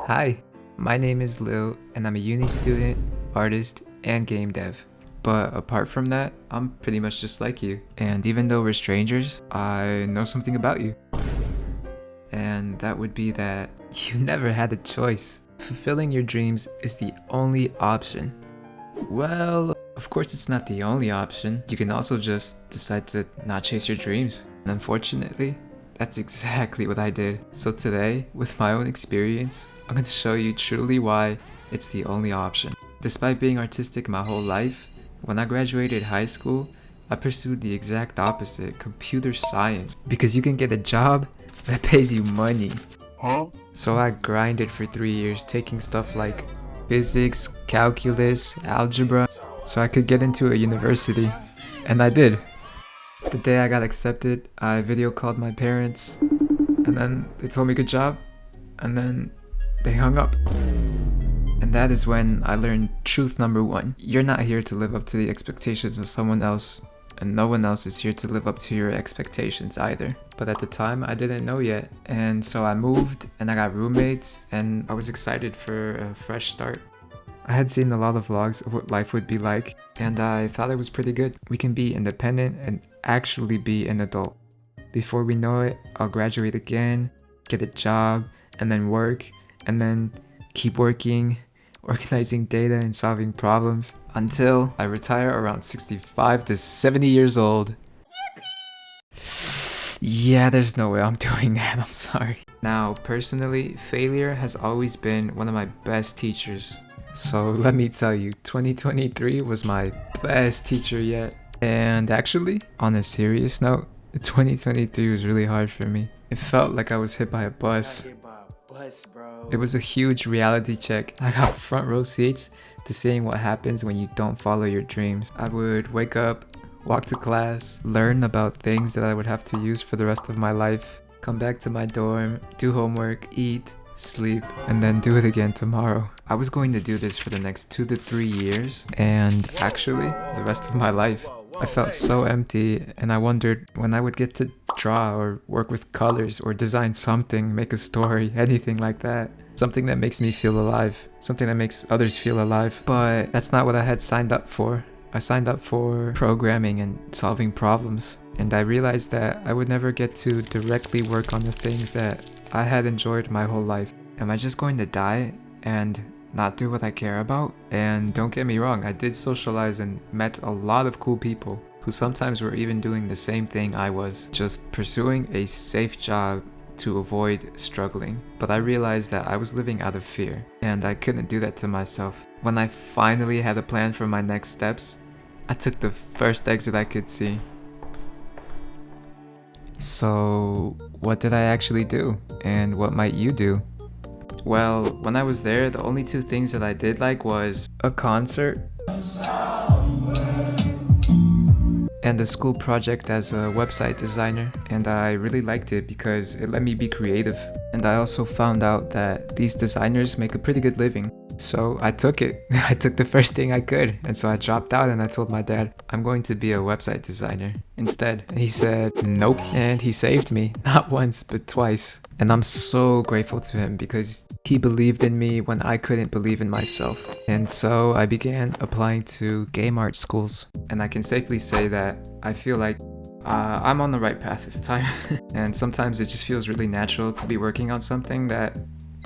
Hi, my name is Lil, and I'm a uni student, artist, and game dev. But apart from that, I'm pretty much just like you. And even though we're strangers, I know something about you. And that would be that you never had a choice. Fulfilling your dreams is the only option. Well, of course it's not the only option. You can also just decide to not chase your dreams. And unfortunately, that's exactly what I did. So today, with my own experience, I'm going to show you truly why it's the only option. Despite being artistic my whole life, when I graduated high school, I pursued the exact opposite, computer science, because you can get a job that pays you money. So I grinded for 3 years taking stuff like physics, calculus, algebra, so I could get into a university. And I did. The day I got accepted, I video called my parents, and then they told me good job, and then they hung up. And that is when I learned truth number one. You're not here to live up to the expectations of someone else, and no one else is here to live up to your expectations either. But at the time, I didn't know yet, and so I moved, and I got roommates, and I was excited for a fresh start. I had seen a lot of vlogs of what life would be like, and I thought it was pretty good. We can be independent and actually be an adult. Before we know it, I'll graduate again, get a job, and then work, and then keep working, organizing data and solving problems, until I retire around 65 to 70 years old. Yeah, there's no way I'm doing that, I'm sorry. Now, personally, failure has always been one of my best teachers. So let me tell you, 2023 was my best teacher yet. And actually, on a serious note, 2023 was really hard for me. It felt like I was hit by a bus. It was a huge reality check. I got front row seats to seeing what happens when you don't follow your dreams. I would wake up, walk to class, learn about things that I would have to use for the rest of my life, come back to my dorm, do homework, eat, sleep, and then do it again tomorrow. I was going to do this for the next 2 to 3 years, and actually, the rest of my life. I felt so empty, and I wondered when I would get to draw or work with colors or design something, make a story, anything like that. Something that makes me feel alive, something that makes others feel alive. But that's not what I had signed up for. I signed up for programming and solving problems, and I realized that I would never get to directly work on the things that I had enjoyed my whole life. Am I just going to die and not do what I care about? And don't get me wrong, I did socialize and met a lot of cool people who sometimes were even doing the same thing I was, just pursuing a safe job to avoid struggling. But I realized that I was living out of fear, and I couldn't do that to myself. When I finally had a plan for my next steps, I took the first exit I could see. So, what did I actually do? And what might you do? Well, when I was there, the only two things that I did like was a concert and a school project as a website designer. And I really liked it because it let me be creative. And I also found out that these designers make a pretty good living. So I took it. I took the first thing I could. And so I dropped out and I told my dad, I'm going to be a website designer instead. And he said, nope. And he saved me, not once, but twice. And I'm so grateful to him because he believed in me when I couldn't believe in myself. And so I began applying to game art schools. And I can safely say that I feel like I'm on the right path this time. And sometimes it just feels really natural to be working on something that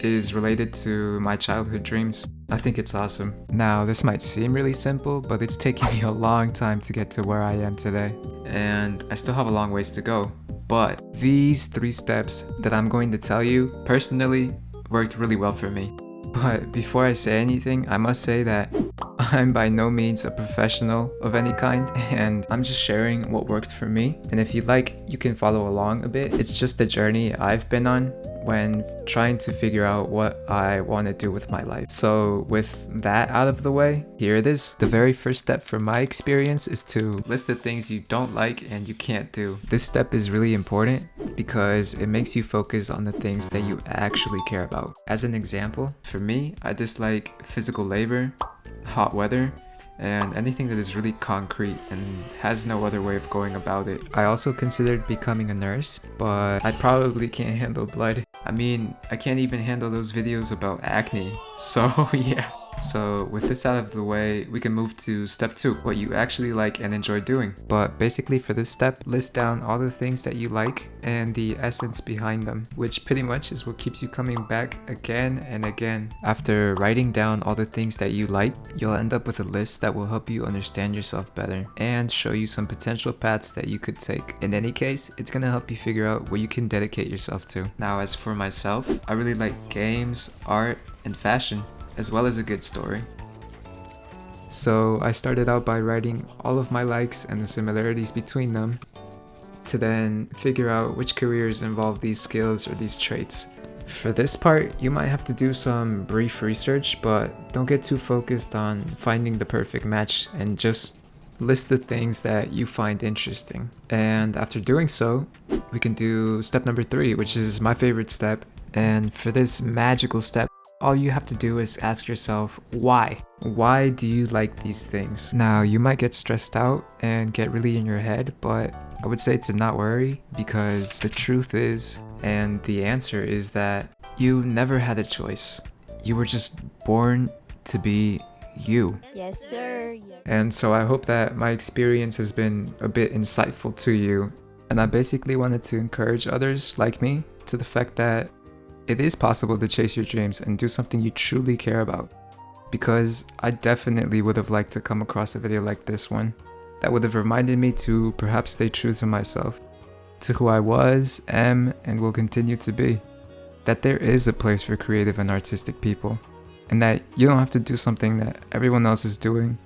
is related to my childhood dreams. I think it's awesome. Now, this might seem really simple, but it's taken me a long time to get to where I am today. And I still have a long ways to go. But these 3 steps that I'm going to tell you personally worked really well for me. But before I say anything, I must say that I'm by no means a professional of any kind, and I'm just sharing what worked for me. And if you like, you can follow along a bit. It's just the journey I've been on when trying to figure out what I want to do with my life. So with that out of the way, here it is. The very first step from my experience is to list the things you don't like and you can't do. This step is really important because it makes you focus on the things that you actually care about. As an example, for me, I dislike physical labor, hot weather, and anything that is really concrete and has no other way of going about it. I also considered becoming a nurse, but I probably can't handle blood. I mean, I can't even handle those videos about acne. So yeah. So with this out of the way, we can move to step 2, what you actually like and enjoy doing. But basically for this step, list down all the things that you like and the essence behind them, which pretty much is what keeps you coming back again and again. After writing down all the things that you like, you'll end up with a list that will help you understand yourself better and show you some potential paths that you could take. In any case, it's gonna help you figure out what you can dedicate yourself to. Now, as for myself, I really like games, art, and fashion, as well as a good story. So I started out by writing all of my likes and the similarities between them, to then figure out which careers involve these skills or these traits. For this part, you might have to do some brief research, but don't get too focused on finding the perfect match and just list the things that you find interesting. And after doing so, we can do step number 3, which is my favorite step. And for this magical step, all you have to do is ask yourself, why? Why do you like these things? Now, you might get stressed out and get really in your head, but I would say to not worry, because the truth is, and the answer is, that you never had a choice. You were just born to be you. Yes, sir. Yes. And so I hope that my experience has been a bit insightful to you. And I basically wanted to encourage others like me to the fact that it is possible to chase your dreams and do something you truly care about. Because I definitely would have liked to come across a video like this one that would have reminded me to perhaps stay true to myself, to who I was, am, and will continue to be. That there is a place for creative and artistic people, and that you don't have to do something that everyone else is doing,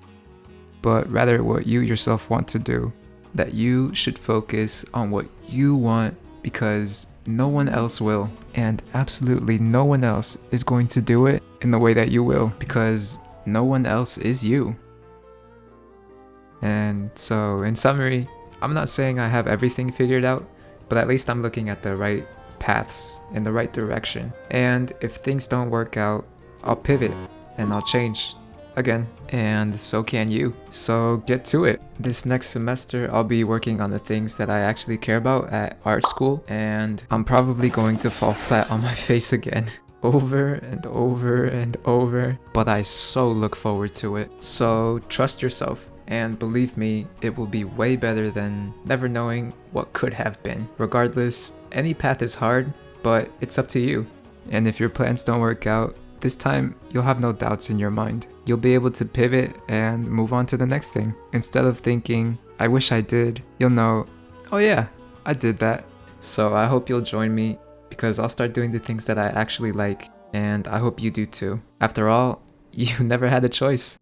but rather what you yourself want to do. That you should focus on what you want, because no one else will, and absolutely no one else is going to do it in the way that you will, because no one else is you. And so in summary, I'm not saying I have everything figured out, but at least I'm looking at the right paths in the right direction. And if things don't work out, I'll pivot and I'll change again, and so can you. So get to it. This next semester I'll be working on the things that I actually care about at art school, and I'm probably going to fall flat on my face again over and over and over, but I so look forward to it. So trust yourself, and believe me, it will be way better than never knowing what could have been. Regardless, any path is hard, but it's up to you. And if your plans don't work out, this time, you'll have no doubts in your mind. You'll be able to pivot and move on to the next thing. Instead of thinking, I wish I did, you'll know, oh yeah, I did that. So I hope you'll join me, because I'll start doing the things that I actually like, and I hope you do too. After all, you never had a choice.